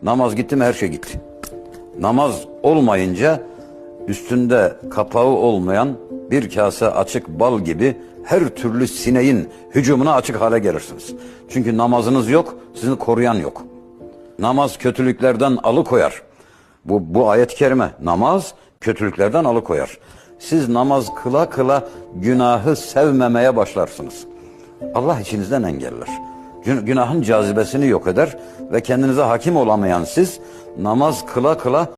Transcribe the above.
Namaz gitti mi her şey gitti. Namaz olmayınca üstünde kapağı olmayan bir kase açık bal gibi her türlü sineğin hücumuna açık hale gelirsiniz. Çünkü namazınız yok, sizi koruyan yok. Namaz kötülüklerden alıkoyar. Bu ayet-i kerime, namaz kötülüklerden alıkoyar. Siz namaz kıla kıla günahı sevmemeye başlarsınız. Allah içinizden engeller. Günahın cazibesini yok eder ve kendinize hakim olamayan siz namaz kıla kıla